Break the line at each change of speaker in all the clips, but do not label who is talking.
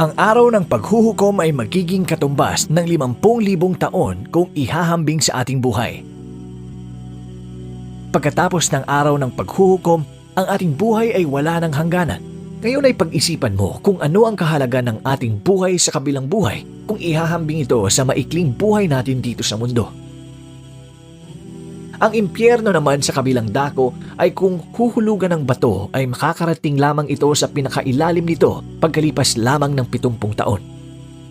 Ang araw ng paghuhukom ay magiging katumbas ng 50,000 taon kung ihahambing sa ating buhay. Pagkatapos ng araw ng paghuhukom, ang ating buhay ay wala ng hangganan. Ngayon ay pag-isipan mo kung ano ang kahalaga ng ating buhay sa kabilang buhay kung ihahambing ito sa maikling buhay natin dito sa mundo. Ang impyerno naman sa kabilang dako ay kung huhulugan ng bato ay makakarating lamang ito sa pinakailalim nito pagkalipas lamang ng 70 taon.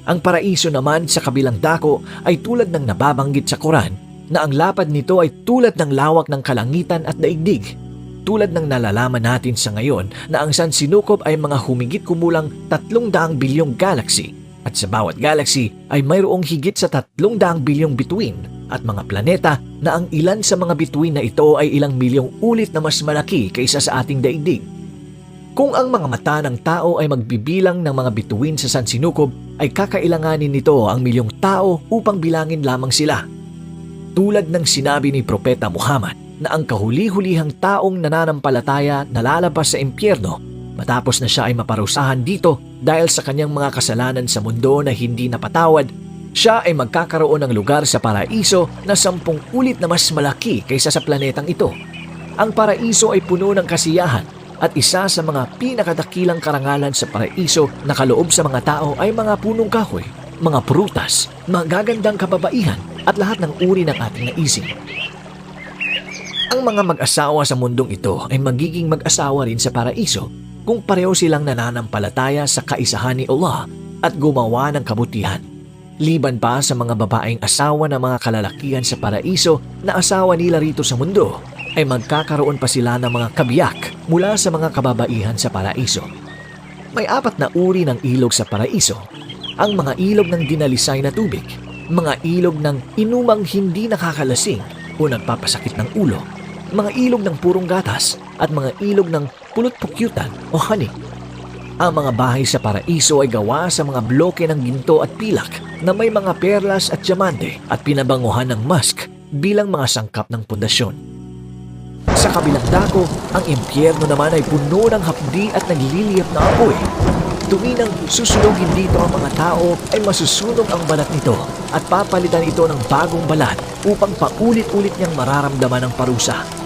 Ang paraiso naman sa kabilang dako ay tulad ng nababanggit sa Quran na ang lapad nito ay tulad ng lawak ng kalangitan at daigdig. Tulad ng nalalaman natin sa ngayon na ang sansinukob ay mga humigit kumulang 300 bilyong galaxy at sa bawat galaxy ay mayroong higit sa 300 bilyong bituin at mga planeta na ang ilan sa mga bituin na ito ay ilang milyong ulit na mas malaki kaysa sa ating daigdig. Kung ang mga mata ng tao ay magbibilang ng mga bituin sa sansinukob ay kakailanganin nito ang milyong tao upang bilangin lamang sila. Tulad ng sinabi ni Propeta Muhammad na ang kahuli-hulihang taong nananampalataya na lalabas sa impyerno matapos na siya ay maparusahan dito dahil sa kanyang mga kasalanan sa mundo na hindi napatawad, siya ay magkakaroon ng lugar sa paraiso na 10 ulit na mas malaki kaysa sa planetang ito. Ang paraiso ay puno ng kasiyahan at isa sa mga pinakadakilang karangalan sa paraiso na kaloob sa mga tao ay mga punong kahoy, mga prutas, magagandang kababaihan at lahat ng uri ng ating naisip. Ang mga mag-asawa sa mundong ito ay magiging mag-asawa rin sa paraiso kung pareho silang nananampalataya sa kaisahan ni Allah at gumawa ng kabutihan. Liban pa sa mga babaeng asawa ng mga kalalakihan sa paraiso na asawa nila rito sa mundo, ay magkakaroon pa sila ng mga kabiyak mula sa mga kababaihan sa paraiso. May 4 na uri ng ilog sa paraiso. Ang mga ilog ng dinalisay na tubig, mga ilog ng inumang hindi nakakalasing o nagpapasakit ng ulo, mga ilog ng purong gatas at mga ilog ng pulot-pukyutan o honey. Ang mga bahay sa paraiso ay gawa sa mga bloke ng ginto at pilak na may mga perlas at diamante at pinabanguhan ng musk bilang mga sangkap ng pundasyon. Sa kabilang dako, ang impyerno naman ay puno ng hapdi at nagliliyap na apoy. Tuwing nang susunogin dito ang mga tao ay masusunog ang balat nito at papalitan ito ng bagong balat upang paulit-ulit niyang mararamdaman ang parusa.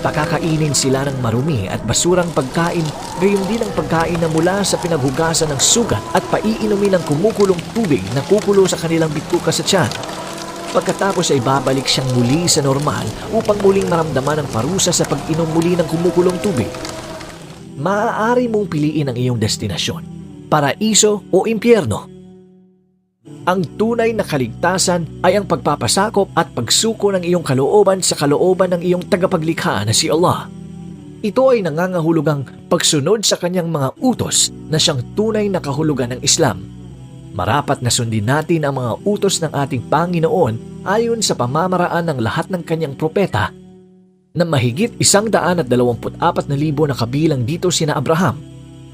Pakakainin sila ng marumi at basurang pagkain, gayon din ang pagkain na mula sa pinaghugasan ng sugat at paiinumin ng kumukulong tubig na kukulo sa kanilang bituka sa tiyan. Pagkatapos ay babalik siyang muli sa normal upang muling maramdaman ang parusa sa pag-inom muli ng kumukulong tubig. Maaari mong piliin ang iyong destinasyon, paraiso o impyerno. Ang tunay na kaligtasan ay ang pagpapasakop at pagsuko ng iyong kalooban sa kalooban ng iyong tagapaglikha na si Allah. Ito ay nangangahulugang pagsunod sa kanyang mga utos na siyang tunay na kahulugan ng Islam. Marapat na sundin natin ang mga utos ng ating Panginoon ayon sa pamamaraan ng lahat ng kanyang propeta na mahigit 124,000 na kabilang dito sina Abraham,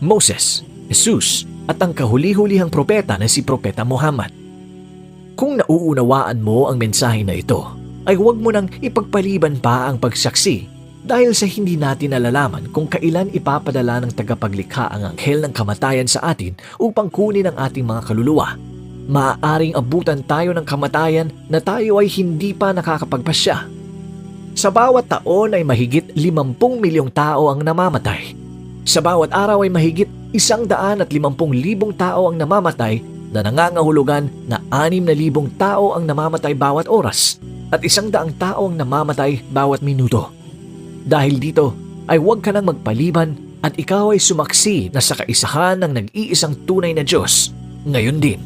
Moses, Jesus at ang kahuli-hulihang propeta na si Propeta Muhammad. Kung nauunawaan mo ang mensahe na ito, ay huwag mo nang ipagpaliban pa ang pagsaksi dahil sa hindi natin nalalaman kung kailan ipapadala ng tagapaglikha ang anghel ng kamatayan sa atin upang kunin ang ating mga kaluluwa. Maaaring abutan tayo ng kamatayan na tayo ay hindi pa nakakapagpasya. Sa bawat taon ay mahigit 50 milyong tao ang namamatay. Sa bawat araw ay mahigit 150,000 tao ang namamatay na nangangahulugan na 6,000 tao ang namamatay bawat oras at 100 tao ang namamatay bawat minuto. Dahil dito ay huwag ka nang magpaliban at ikaw ay sumaksi na sa kaisahan ng nag-iisang tunay na Diyos ngayon din.